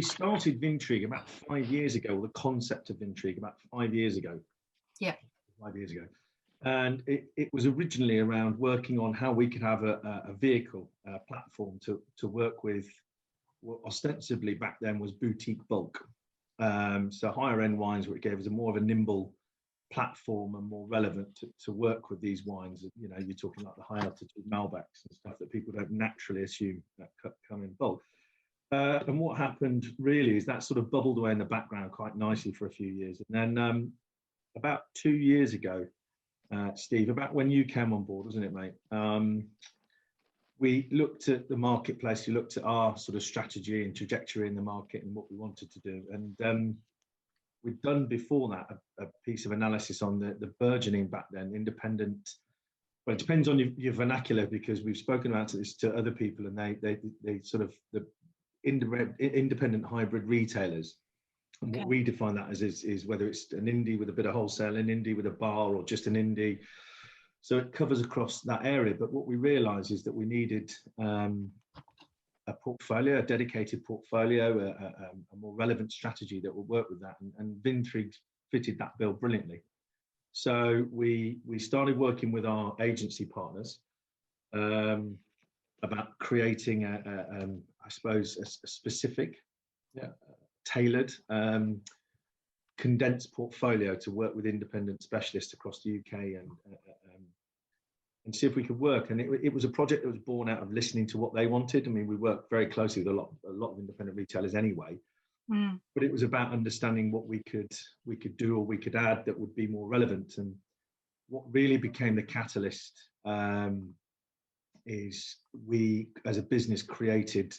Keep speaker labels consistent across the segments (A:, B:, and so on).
A: started Vintrigue about 5 years ago, or the concept of Vintrigue about 5 years ago.
B: Yeah.
A: 5 years ago. And it was originally around working on how we could have a vehicle, a platform to work with what ostensibly back then was boutique bulk. So higher end wines, where it gave us a more of a nimble platform and more relevant to work with these wines. You know, you're talking like the high altitude Malbecs and stuff that people don't naturally assume that come in bulk. And what happened really is that sort of bubbled away in the background quite nicely for a few years. And then about 2 years ago, Steve, about when you came on board, wasn't it, mate? We looked at the marketplace, we looked at our sort of strategy and trajectory in the market and what we wanted to do. And we'd done before that a piece of analysis on the burgeoning back then, independent, well, it depends on your vernacular, because we've spoken about this to other people, and they sort of, the independent hybrid retailers. And what we define that as is whether it's an indie with a bit of wholesale, an indie with a bar, or just an indie. So it covers across that area. But what we realised is that we needed a portfolio, a dedicated portfolio, a more relevant strategy that would work with that. And Vintrigue fitted that bill brilliantly. So we started working with our agency partners about creating I suppose a specific, tailored, condensed portfolio to work with independent specialists across the UK and see if we could work. And it was a project that was born out of listening to what they wanted. I mean, we work very closely with a lot of independent retailers anyway, but it was about understanding what we could do or we could add that would be more relevant. And what really became the catalyst is we, as a business, created,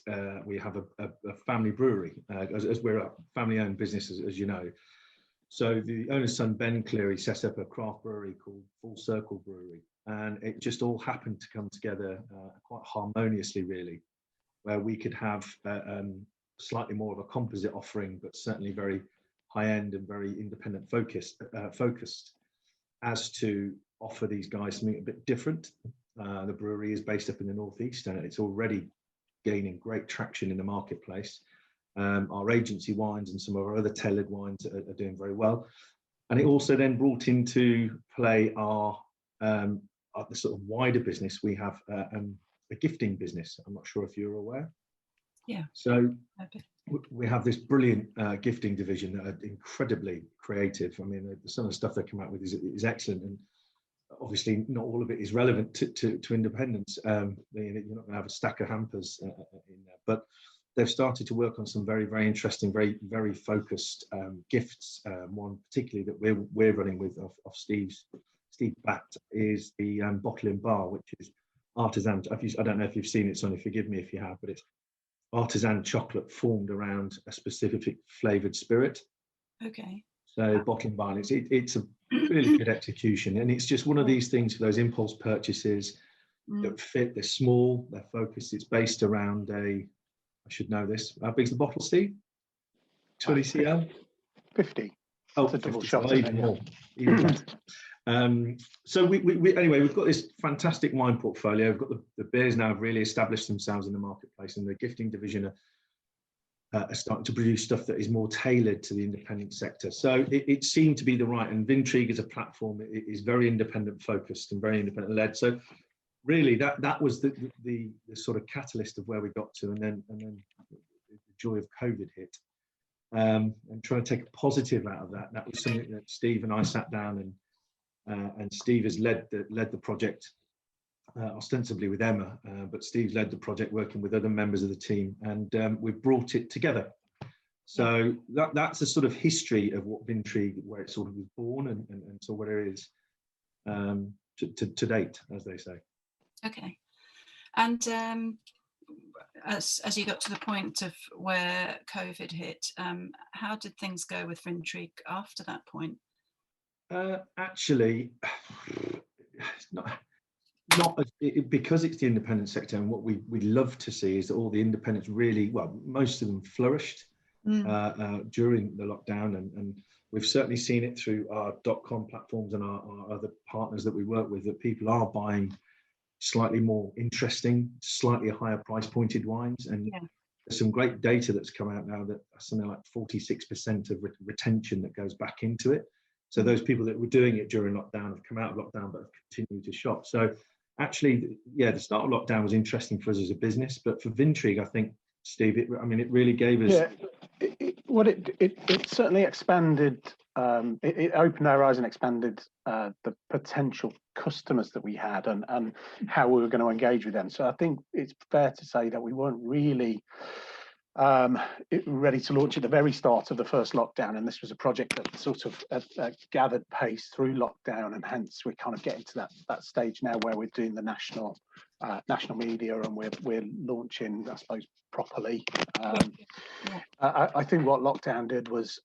A: we have a family brewery, as we're a family-owned business, as you know. So the owner's son, Ben Cleary, set up a craft brewery called Full Circle Brewery. And it just all happened to come together quite harmoniously, really, where we could have slightly more of a composite offering, but certainly very high-end and very independent focused as to offer these guys something a bit different. The brewery is based up in the northeast, and it's already gaining great traction in the marketplace. Our agency wines and some of our other tailored wines are doing very well. And it also then brought into play our the sort of wider business. We have a gifting business. I'm not sure if you're aware.
B: Yeah.
A: So we have this brilliant gifting division that are incredibly creative. I mean, some of the stuff they come out with is excellent, and obviously not all of it is relevant to independents. You're not going to have a stack of hampers in there, but they've started to work on some very, very interesting, very, very focused gifts. One particularly that we're running with off Steve backed is the Bottle in Bar, which is artisan. I don't know if you've seen it, Sonia, forgive me if you have, but it's artisan chocolate formed around a specific flavoured spirit.
B: Okay.
A: So Bottle in Bar, it's a really good execution, and it's just one of these things for those impulse purchases that fit. They're small, they're focused. It's based around I should know this. How big's the bottle, Steve? 20 cl?
C: 50.
A: Oh,
C: it's a double
A: 50,
C: shot.
A: so even more. Even better. So anyway, we've got this fantastic wine portfolio. We've got the beers now have really established themselves in the marketplace, and the gifting division are starting to produce stuff that is more tailored to the independent sector. So it seemed to be the right, and Vintrigue as a platform is very independent focused and very independent led. So really that was the sort of catalyst of where we got to, and then the joy of COVID hit. And trying to take a positive out of that. That was something that Steve and I sat down and Steve has led the project ostensibly with Emma, but Steve's led the project working with other members of the team, and we've brought it together. So that's a sort of history of what Vintrigue, where it sort of was born, and so where it is to date, as they say.
B: Okay. And as you got to the point of where COVID hit, how did things go with Vintrigue after that point?
A: Actually, not because it's the independent sector, and what we love to see is that all the independents really, well, most of them flourished during the lockdown, and we've certainly seen it through our .com platforms and our other partners that we work with, that people are buying slightly more interesting, slightly higher price pointed wines, and there's some great data that's come out now that something like 46% of retention that goes back into it. So those people that were doing it during lockdown have come out of lockdown but have continued to shop. So actually, yeah, the start of lockdown was interesting for us as a business, but for Vintrigue, I think, Steve, it really gave us.
C: Yeah, it certainly expanded. It opened our eyes and expanded the potential customers that we had and how we were going to engage with them. So I think it's fair to say that we weren't really ready to launch at the very start of the first lockdown, and this was a project that sort of gathered pace through lockdown, and hence we're kind of getting to that stage now where we're doing the national media, and we're launching, I suppose, properly. I think what lockdown did was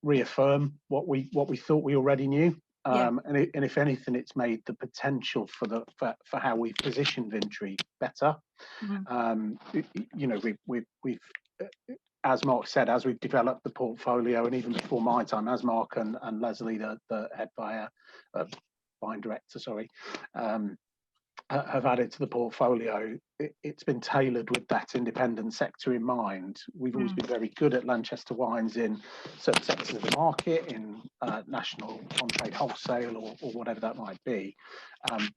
C: reaffirm what we thought we already knew. And if anything, it's made the potential for how we position Vintrigue better. You know, we've as Mark said, as we've developed the portfolio, and even before my time, as Mark and Leslie, the head buying director, have added to the portfolio, it's been tailored with that independent sector in mind. We've always been very good at Lanchester Wines in certain sectors of the market, in national on-trade wholesale or whatever that might be.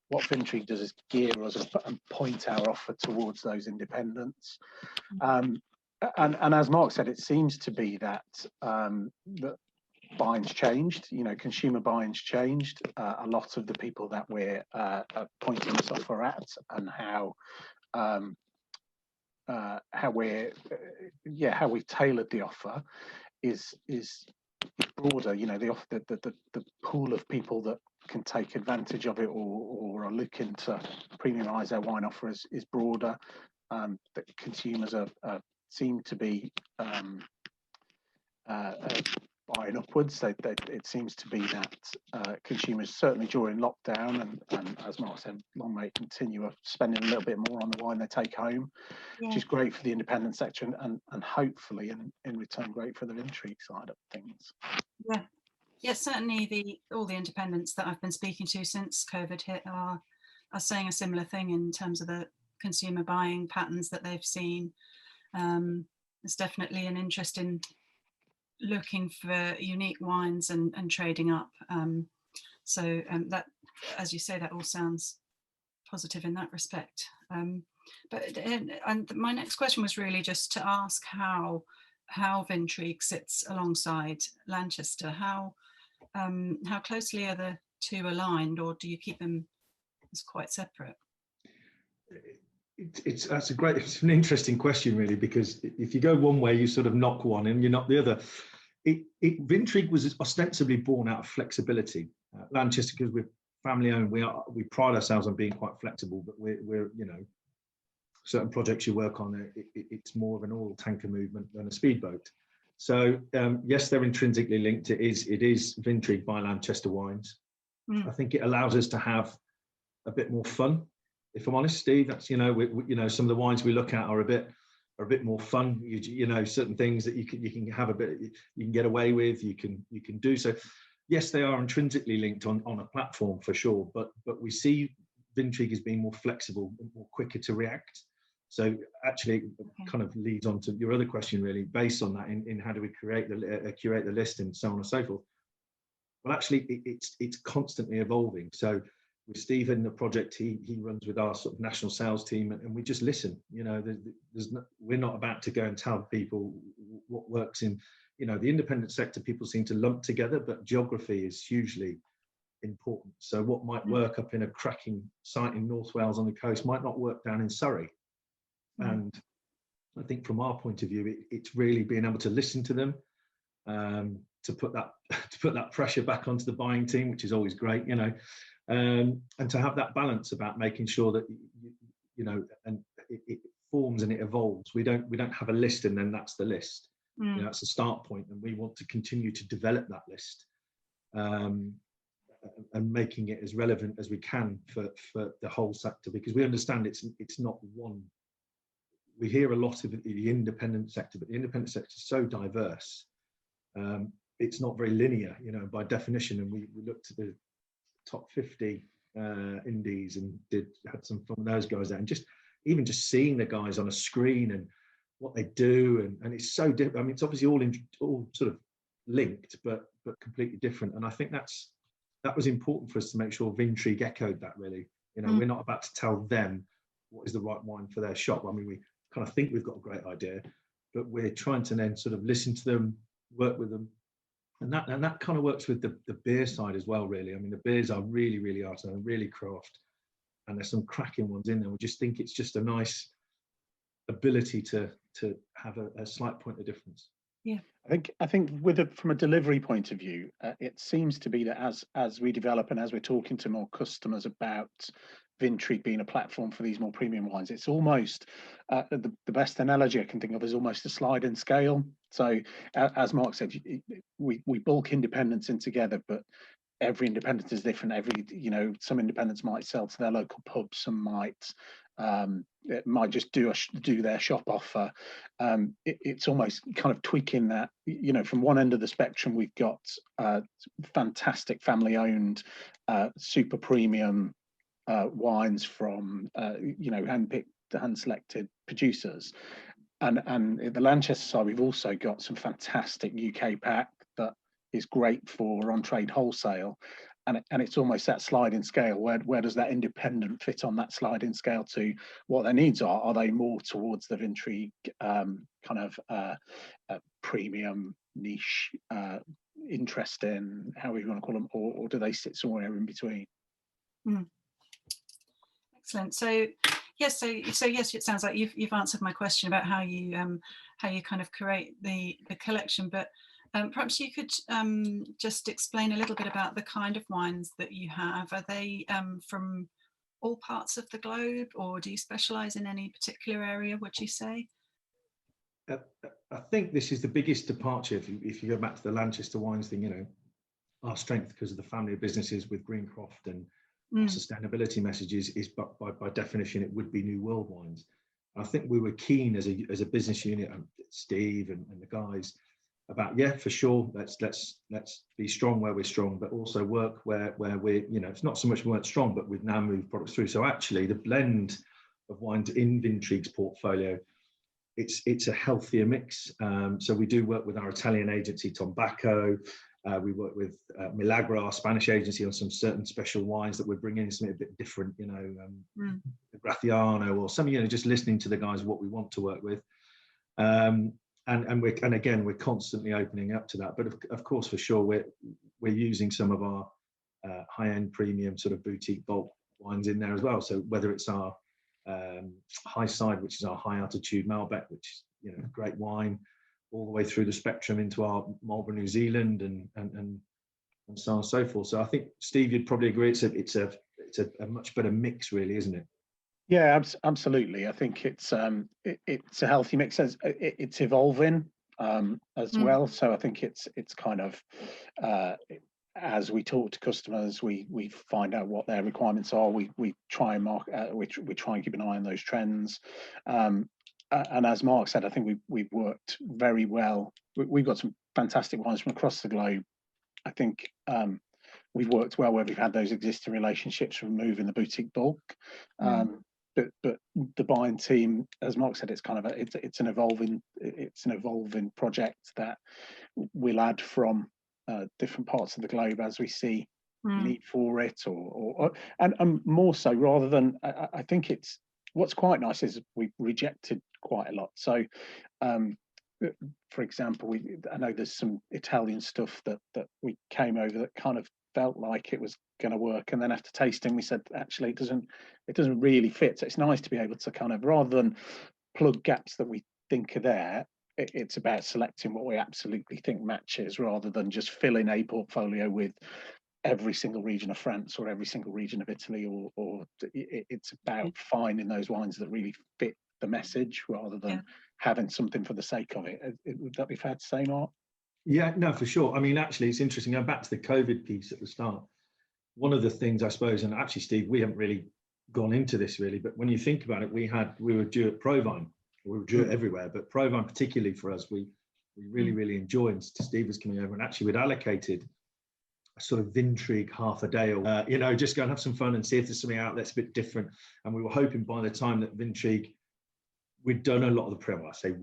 C: What Vintrigue does is gear us and point our offer towards those independents. And as Mark said, it seems to be that that buying's changed. You know, consumer buying's changed. A lot of the people that we're pointing this offer at, and how we've tailored the offer is broader. You know, the pool of people that can take advantage of it or are looking to premiumise their wine offer is broader. That consumers seem to be buying upwards. It seems to be that consumers, certainly during lockdown, and as Mark said, long may it continue, are spending a little bit more on the wine they take home, which is great for the independent sector, and hopefully in return great for the Vintrigue side of things.
B: Yeah, certainly all the independents that I've been speaking to since COVID hit are saying a similar thing in terms of the consumer buying patterns that they've seen. There's definitely an interest in looking for unique wines and trading up. So that, as you say, that all sounds positive in that respect. But my next question was really just to ask how Vintrigue sits alongside Lanchester. How closely are the two aligned, or do you keep them as quite separate?
A: It's an interesting question, really, because if you go one way, you sort of knock one and you knock the other. Vintrigue was ostensibly born out of flexibility. Lanchester, because we're family owned, we pride ourselves on being quite flexible, but we're you know, certain projects you work on, it's more of an oil tanker movement than a speedboat. So yes, they're intrinsically linked. It is Vintrigue by Lanchester Wines. I think it allows us to have a bit more fun. If I'm honest, Steve, that's, you know, some of the wines we look at are a bit more fun. You know, certain things that you can have you can get away with, you can do. So yes, they are intrinsically linked on a platform for sure, but we see Vintrigue as being more flexible, more quicker to react. So actually it kind of leads on to your other question, really, based on that, in how do we curate the list and so on and so forth. Well, actually it's constantly evolving. So with Stephen, the project he runs with our sort of national sales team, and we just listen. You know, we're not about to go and tell people what works in, you know, the independent sector. People seem to lump together, but geography is hugely important. So what might work up in a cracking site in North Wales on the coast might not work down in Surrey. And I think from our point of view, it's really being able to listen to them, to put that pressure back onto the buying team, which is always great, you know. And to have that balance about making sure that you know, and it forms and it evolves. We don't have a list and then that's the list. You know, that's the start point, and we want to continue to develop that list, and making it as relevant as we can for the whole sector, because we understand it's not one. We hear a lot of the independent sector, but the independent sector is so diverse. It's not very linear, you know, by definition. And we looked at the top 50 indies and had some fun with those guys there, and just seeing the guys on a screen and what they do, and it's so different. I mean, it's obviously all sort of linked, but completely different. And I think that was important for us to make sure Vintrigue echoed that, really. You know, we're not about to tell them what is the right wine for their shop. I mean, we kind of think we've got a great idea, but we're trying to then sort of listen to them, work with them. And that kind of works with the beer side as well, really. I mean, the beers are really, really artisanal, really craft, and there's some cracking ones in there. We just think it's just a nice ability to have a slight point of difference.
B: Yeah,
C: I think from a delivery point of view, it seems to be that as we develop and as we're talking to more customers about Vintrigue being a platform for these more premium wines, it's almost the best analogy I can think of is almost a sliding scale. So as Mark said, we bulk independents in together, but every independent is different. Some independents might sell to their local pub, some might it might just do their shop offer. It's almost kind of tweaking that. From one end of the spectrum, we've got fantastic family-owned, super premium wines from hand-picked, hand-selected producers, and at the Lanchester side, we've also got some fantastic UK pack that is great for on-trade wholesale. And it's almost that sliding scale. Where does that independent fit on that sliding scale to what their needs are? Are they more towards the Vintrigue kind of premium niche, interesting, however you want to call them, or do they sit somewhere in between?
B: Excellent. So yes, it sounds like you've answered my question about how you kind of create the collection, but perhaps you could just explain a little bit about the kind of wines that you have. Are they from all parts of the globe, or do you specialise in any particular area, would you say?
A: I think this is the biggest departure. If you go back to the Lanchester wines thing, our strength, because of the family of businesses with Greencroft and our sustainability messages, is by definition, it would be New World wines. I think we were keen as a business unit, Steve and the guys, about, for sure, let's be strong where we're strong, but also work where we're, it's not so much we weren't strong, but we've now moved products through. So actually the blend of wines in Vintrigue's portfolio, it's a healthier mix. So we do work with our Italian agency Tombacco. We work with Milagro, our Spanish agency, on some certain special wines that we're bringing in, something a bit different, Graciano or something, just listening to the guys, what we want to work with. And again, we're constantly opening up to that. But of course, for sure, we're using some of our high-end premium sort of boutique bulk wines in there as well. So whether it's our high side, which is our high altitude Malbec, which is great wine, all the way through the spectrum into our Marlborough, New Zealand, and so on and so forth. So I think, Steve, you'd probably agree it's a much better mix, really, isn't it?
C: Yeah, absolutely. I think it's a healthy mix. It's evolving as well. So I think it's kind of as we talk to customers, we find out what their requirements are. We try and we try and keep an eye on those trends. And as Mark said, I think we've worked very well. We've got some fantastic wines from across the globe. I think we've worked well where we've had those existing relationships from moving the boutique bulk. But the buying team, as Mark said, it's kind of it's an evolving project that we'll add from different parts of the globe as we see need for it, and more so, rather than I think it's what's quite nice is we've rejected quite a lot. So for example, I know there's some Italian stuff that we came over that kind of felt like it was going to work, and then after tasting we said actually it doesn't really fit. So it's nice to be able to kind of, rather than plug gaps that we think are there, it's about selecting what we absolutely think matches, rather than just filling a portfolio with every single region of France or every single region of Italy, or it's about finding those wines that really fit the message, rather than having something for the sake of it. Would that be fair to say, Mark?
A: Yeah, no, for sure. I mean, actually, it's interesting. Going back to the COVID piece at the start, one of the things, I suppose, and actually, Steve, we haven't really gone into this really, but when you think about it, we were due at Provine. We were due it everywhere, but Provine particularly for us, we really enjoy. And Steve was coming over, and actually we'd allocated a sort of Vintrigue half a day, or just go and have some fun and see if there's something out that's a bit different. And we were hoping by the time that Vintrigue we'd done a lot of the preamble. I say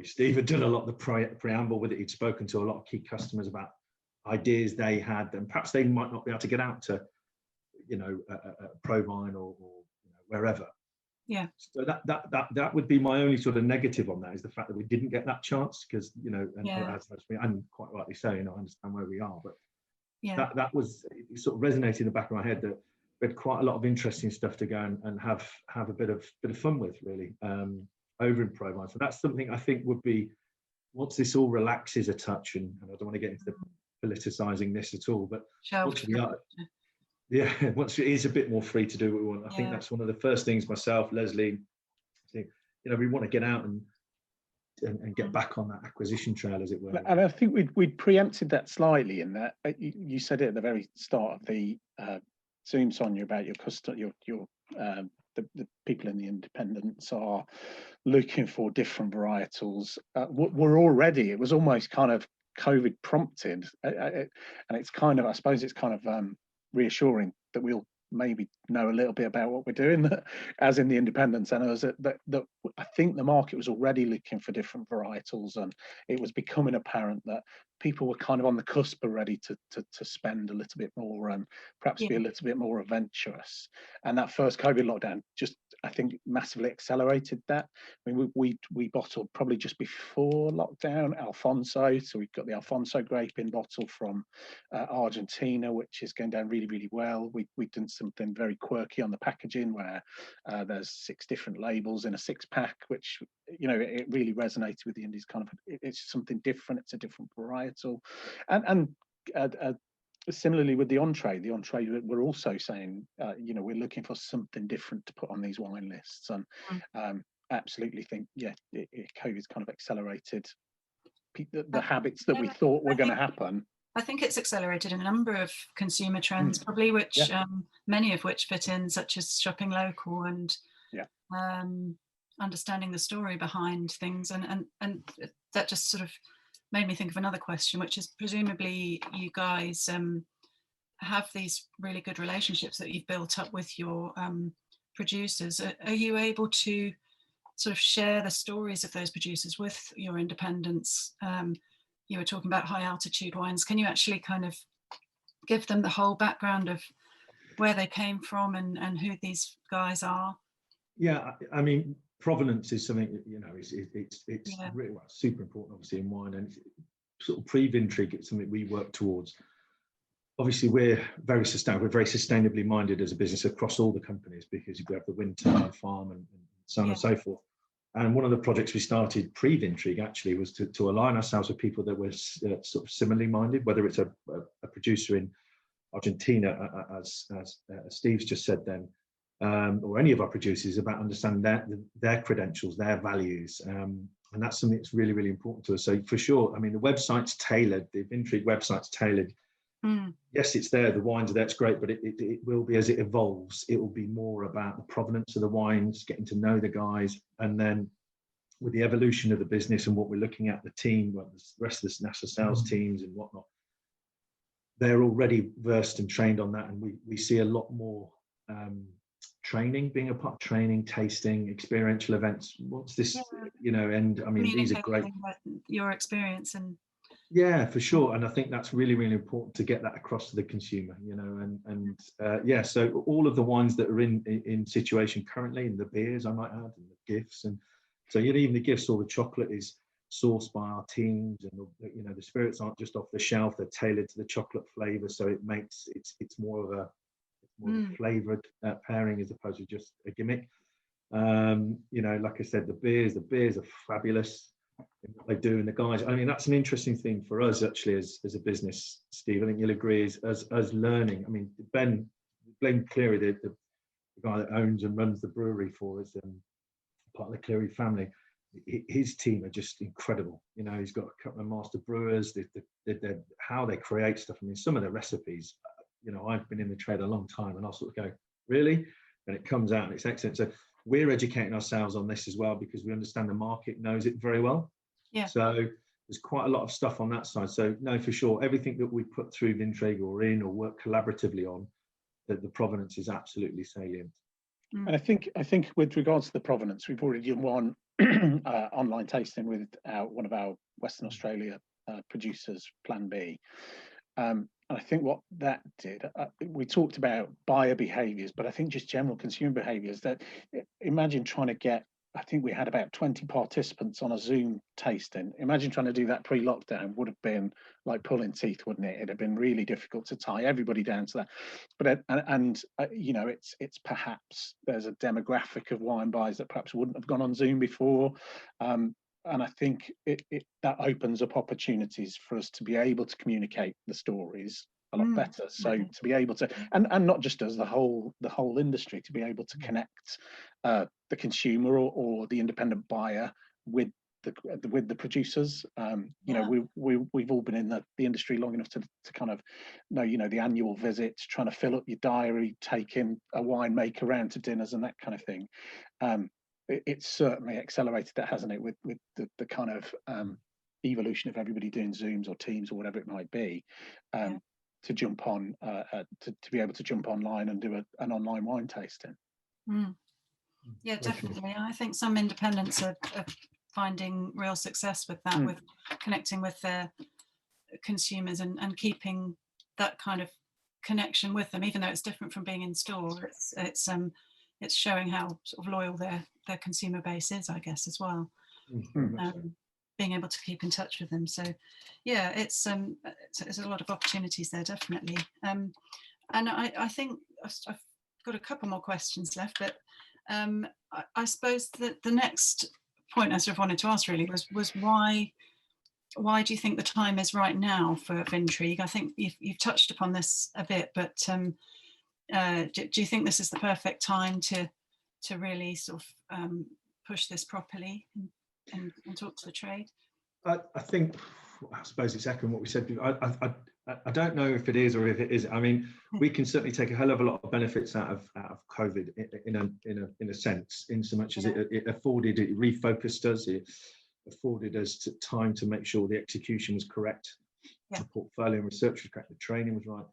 A: Steve had done a lot of the preamble with it. He'd spoken to a lot of key customers about ideas they had, and perhaps they might not be able to get out to, Provine or wherever.
B: Yeah.
A: So that would be my only sort of negative on that, is the fact that we didn't get that chance, because and quite rightly so, I understand where we are, but that was, it sort of resonated in the back of my head that we had quite a lot of interesting stuff to go and have a bit of fun with, really, over in Provine. So that's something I think would be, once this all relaxes a touch, and I don't want to get into the politicizing this at all, but once it is a bit more free to do what we want, I think that's one of the first things myself, Leslie, we want to get out and get back on that acquisition trail, as it were.
C: And I think we'd preempted that slightly in that you said it at the very start of the Zoom, Sonia, about your customer, the people in the independents are looking for different varietals. It was almost kind of COVID prompted, and it's kind of, I suppose it's kind of reassuring that we'll maybe know a little bit about what we're doing, as in the independents, and that I think the market was already looking for different varietals, and it was becoming apparent that people were kind of on the cusp of ready to spend a little bit more and perhaps be a little bit more adventurous. And that first COVID lockdown just, I think, massively accelerated that. I mean, we bottled probably just before lockdown Alfonso, so we've got the Alfonso grape in bottle from Argentina, which is going down really, really well. We've done something very quirky on the packaging where there's 6 different labels in a 6-pack, which it really resonated with the Indies. Kind of, it's something different. It's a different varietal, and similarly with the entree, we're also saying, we're looking for something different to put on these wine lists, and absolutely think, COVID's kind of accelerated the habits that we thought were going to happen.
B: I think it's accelerated a number of consumer trends, probably, which many of which fit in, such as shopping local and understanding the story behind things, and that just sort of made me think of another question, which is, presumably you guys have these really good relationships that you've built up with your producers. Are you able to sort of share the stories of those producers with your independents? You were talking about high altitude wines. Can you actually kind of give them the whole background of where they came from and who these guys are?
A: Yeah, I mean, provenance is something that, it's really, super important, obviously, in wine, and sort of pre-Vintrigue, it's something we work towards. Obviously, we're very sustainably minded as a business across all the companies, because we have the wind turbine farm and so on and so forth. And one of the projects we started pre-Vintrigue actually was to align ourselves with people that were sort of similarly minded, whether it's a producer in Argentina, as Steve's just said then, or any of our producers, about understanding their credentials, their values, and that's something that's really, really important to us. So for sure, I mean, the website's tailored, the Vintrigue website's tailored. Yes, it's there, the wines are there, it's great, but it will be, as it evolves, it will be more about the provenance of the wines, getting to know the guys, and then with the evolution of the business and what we're looking at, the team, the rest of the national sales teams and whatnot, they're already versed and trained on that, and we see a lot more training, being a part of training, tasting, experiential events. What's this, and I mean, these are great.
B: Your experience and.
A: Yeah, for sure, and I think that's really, really important to get that across to the consumer, so all of the wines that are in situation currently, and the beers, I might add, and the gifts, and so even the gifts or the chocolate is sourced by our teams, and the spirits aren't just off the shelf, they're tailored to the chocolate flavor, so it makes it's more of a flavored pairing as opposed to just a gimmick. Like I said, the beers are fabulous in what they do, and the guys, I mean, that's an interesting thing for us actually as a business, Steve. I think you'll agree, is us learning. I mean, Ben Cleary, the guy that owns and runs the brewery for us, and part of the Cleary family, his team are just incredible. He's got a couple of master brewers. How they create stuff. I mean, some of the recipes, I've been in the trade a long time, and I'll sort of go, really? And it comes out and it's excellent. So we're educating ourselves on this as well, because we understand the market knows it very well. Yeah. So there's quite a lot of stuff on that side. So no, for sure, everything that we put through Vintrigue or work collaboratively on, that the provenance is absolutely salient.
C: And I think with regards to the provenance, we've already done one online tasting with one of our Western Australia producers, Plan B. And I think what that did, we talked about buyer behaviours, but I think just general consumer behaviours. That imagine trying to get, I think we had about 20 participants on a Zoom tasting. Imagine trying to do that pre-lockdown. Would have been like pulling teeth, wouldn't it? It'd have been really difficult to tie everybody down to that. But you know, it's perhaps there's a demographic of wine buyers that perhaps wouldn't have gone on Zoom before. And I think that opens up opportunities for us to be able to communicate the stories a lot better. So to be able to, and not just as the whole industry, to be able to connect the consumer or the independent buyer with the producers. You know, we've all been in the industry long enough to kind of know, you know, the annual visits, trying to fill up your diary, taking a winemaker around to dinners and that kind of thing. It's certainly accelerated that, hasn't it, with the kind of evolution of everybody doing Zooms or Teams or whatever it might be, to jump on, to be able to jump online and do an online wine tasting.
B: Yeah, definitely. I think some independents are finding real success with that, with connecting with their consumers and keeping that kind of connection with them, even though it's different from being in store. It's showing how sort of loyal their consumer base is, I guess, as well. Being able to keep in touch with them. So, yeah, it's there's a lot of opportunities there, definitely. And I think I've got a couple more questions left, but I suppose that the next point I sort of wanted to ask really was why do you think the time is right now for Vintrigue? I think you've touched upon this a bit, but do you think this is the perfect time to really sort of push this properly and talk to the trade?
A: I think, I suppose it's echoing what we said. I don't know if it is or if it isn't. I mean, we can certainly take a hell of a lot of benefits out of COVID in a sense, in so much as it refocused us, it afforded us time to make sure the execution was correct, the portfolio and research was correct, the training was right.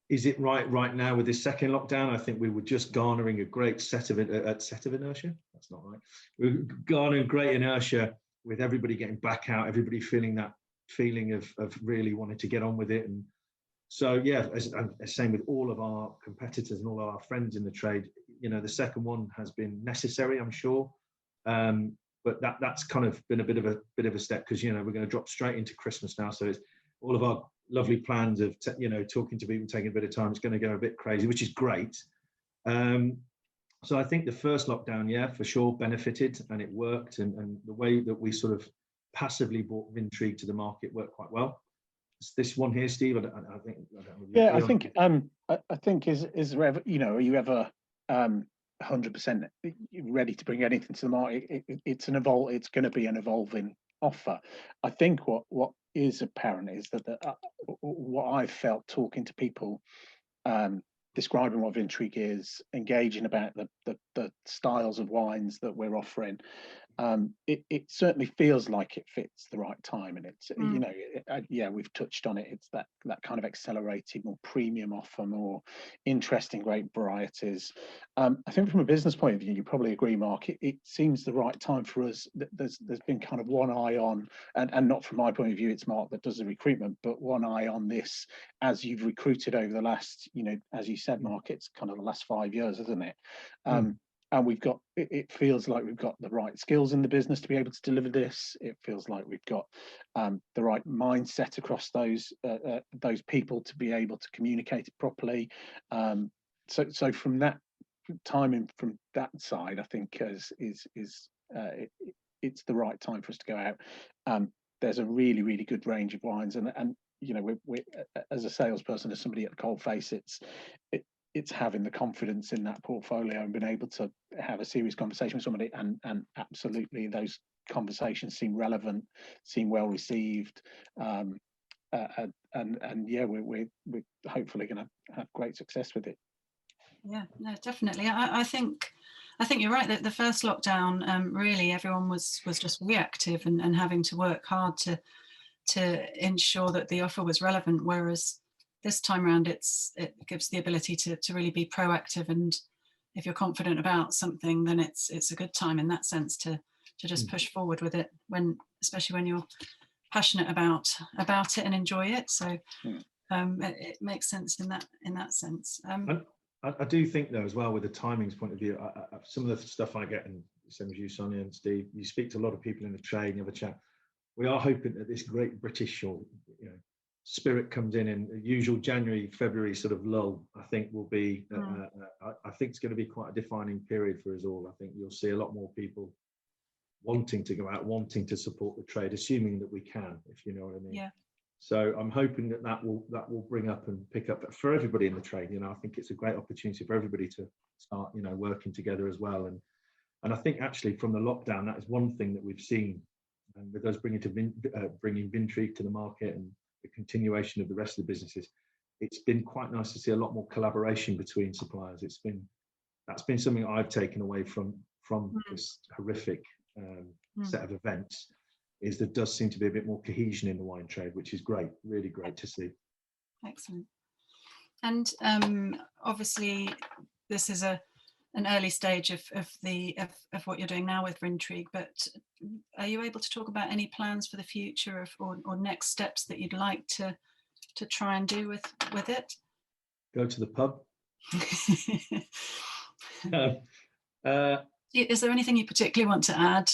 A: Is it right now with this second lockdown? I think we were just garnering a great set of inertia. That's not right. We're garnering great inertia with everybody getting back out, everybody feeling that feeling of really wanting to get on with it. And so, yeah, as same with all of our competitors and all of our friends in the trade, you know, the second one has been necessary, I'm sure. But that's kind of been a bit of a step, because, you know, we're going to drop straight into Christmas now. So it's all of our lovely plans of, you know, talking to people, taking a bit of time, it's going to go a bit crazy, which is great. So I think the first lockdown, yeah, for sure benefited, and it worked, and the way that we sort of passively brought Vintrigue to the market worked quite well. This one here, Steve, I think. I think is there ever, you know, are you ever 100% ready to bring anything to the market? It's going to be an evolving offer. I think what is apparent is that what I've felt talking to people, describing what Vintrigue is, engaging about the styles of wines that we're offering, it certainly feels like it fits the right time, and it's you know, yeah, we've touched on it. It's that kind of accelerated, more premium offer, more interesting, great varieties. I think from a business point of view, you probably agree, Mark. It seems the right time for us. There's been kind of one eye on, and not from my point of view, it's Mark that does the recruitment, but one eye on this as you've recruited over the last, you know, as you said, Mark, it's kind of the last 5 years, isn't it? And we've got, it feels like we've got the right skills in the business to be able to deliver this. It feels like we've got the right mindset across those people to be able to communicate it properly. So from that timing, from that side, I think it's the right time for us to go out. There's a really, really good range of wines, and you know, we as a salesperson, as somebody at the coalface, it's having the confidence in that portfolio and being able to have a serious conversation with somebody, and absolutely those conversations seem relevant, seem well received, and yeah, we're hopefully going to have great success with it.
B: Yeah, no, definitely. I think you're right that the first lockdown, really everyone was just reactive and having to work hard to ensure that the offer was relevant, whereas this time around it gives the ability to really be proactive, and if you're confident about something, then it's a good time in that sense to just push forward with it, especially when you're passionate about it and enjoy it. So it makes sense in that sense.
A: I do think though as well, with the timings point of view, some of the stuff I get, and same as you, Sonia and Steve, you speak to a lot of people in the trade and you have a chat. We are hoping that this great British spirit comes in the usual January, February sort of lull. I think will be, I think it's going to be quite a defining period for us all. I think you'll see a lot more people wanting to go out, wanting to support the trade, assuming that we can, if you know what I mean.
B: Yeah.
A: So I'm hoping that will bring up and pick up for everybody in the trade. I think it's a great opportunity for everybody to start, working together as well. And I think actually from the lockdown, that is one thing that we've seen, and with us bringing Vintrigue to the market and the continuation of the rest of the businesses, it's been quite nice to see a lot more collaboration between suppliers. That's been something I've taken away from this horrific set of events. Is there does seem to be a bit more cohesion in the wine trade, which is great, really great to see.
B: Excellent. And obviously, this is an early stage of what you're doing now with Vintrigue, but are you able to talk about any plans for the future or next steps that you'd like to try and do with it?
A: Go to the pub.
B: Is there anything you particularly want to add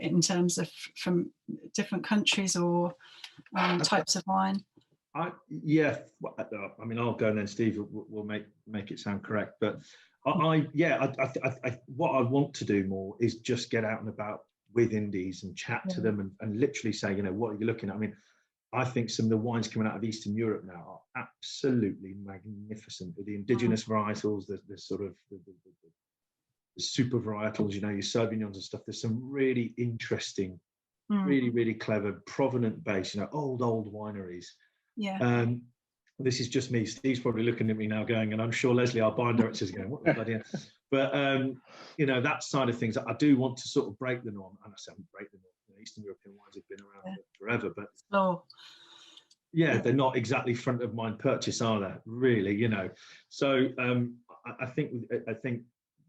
B: in terms of from different countries or types of wine?
A: Yeah, I mean, I'll go and then Steve will make it sound correct. But what I want to do more is just get out and about with indies and chat to them and literally say, what are you looking at? I mean, I think some of the wines coming out of Eastern Europe now are absolutely magnificent with the indigenous varietals, the sort of the super varietals, your Sauvignons and stuff. There's some really interesting, really, really clever, provenant based, old wineries.
B: Yeah.
A: This is just me. Steve's probably looking at me now going, and I'm sure Leslie, our buying director, is going, what the bloody hell? But, that side of things, I do want to sort of break the norm. And I say break the norm. Eastern European wines have been around forever, but they're not exactly front of mind purchase, are they? Really, So I think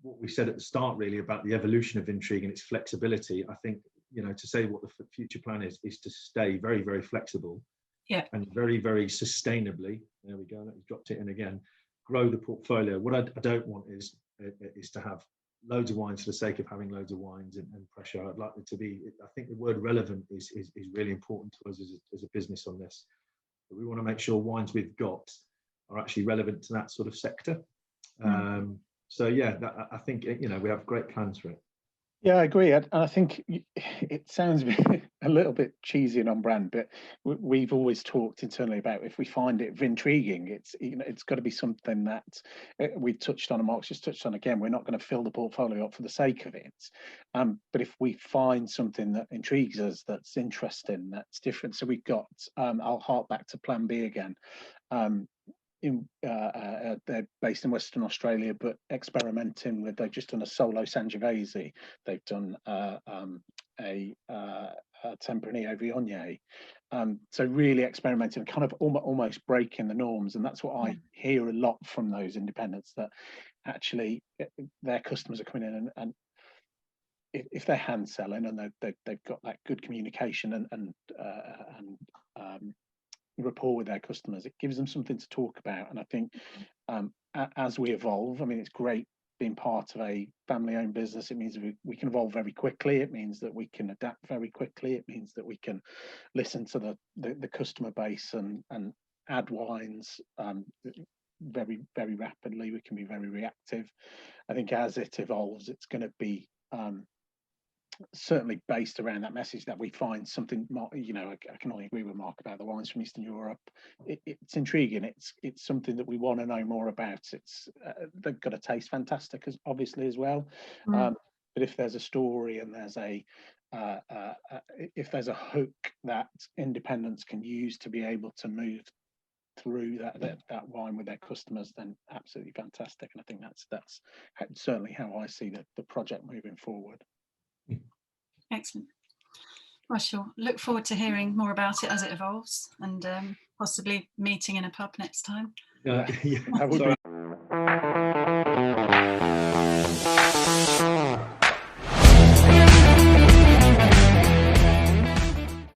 A: what we said at the start really about the evolution of Vintrigue and its flexibility, I think, to say what the future plan is to stay very, very flexible and very, very sustainably. There we go. That dropped it in again. Grow the portfolio. What I don't want is to have loads of wines for the sake of having loads of wines and pressure. I'd like it to be, I think the word relevant is really important to us as a business on this. But we want to make sure wines we've got are actually relevant to that sort of sector. So I think we have great plans for it.
C: Yeah, I agree. And I think it sounds a little bit cheesy and on brand, but we've always talked internally about if we find it intriguing, it's got to be something that we touched on and Mark's just touched on again. We're not going to fill the portfolio up for the sake of it. But if we find something that intrigues us, that's interesting, that's different. So we've got, I'll hark back to Plan B again. They're based in Western Australia, but experimenting with, they've just done a solo Sangiovese, they've done a Tempranillo Viognier, so really experimenting, kind of almost breaking the norms. And that's what I hear a lot from those independents, that actually their customers are coming in and if they're hand selling and they've got that good communication and rapport with their customers, it gives them something to talk about. And I think as we evolve, I mean, it's great being part of a family-owned business. It means we can evolve very quickly. It means that we can adapt very quickly. It means that we can listen to the customer base and add wines very, very rapidly. We can be very reactive. I think as it evolves, it's going to be certainly based around that message that we find something, I can only agree with Mark about the wines from Eastern Europe. It's intriguing. It's something that we want to know more about. They've got to taste fantastic, obviously, as well. But if there's a story and if there's a hook that independents can use to be able to move through that wine with their customers, then absolutely fantastic. And I think that's certainly how I see the project moving forward.
B: Excellent. Well, sure. Look forward to hearing more about it as it evolves. And possibly meeting in a pub next time.
A: Yeah.
C: That would
A: Sorry.
C: be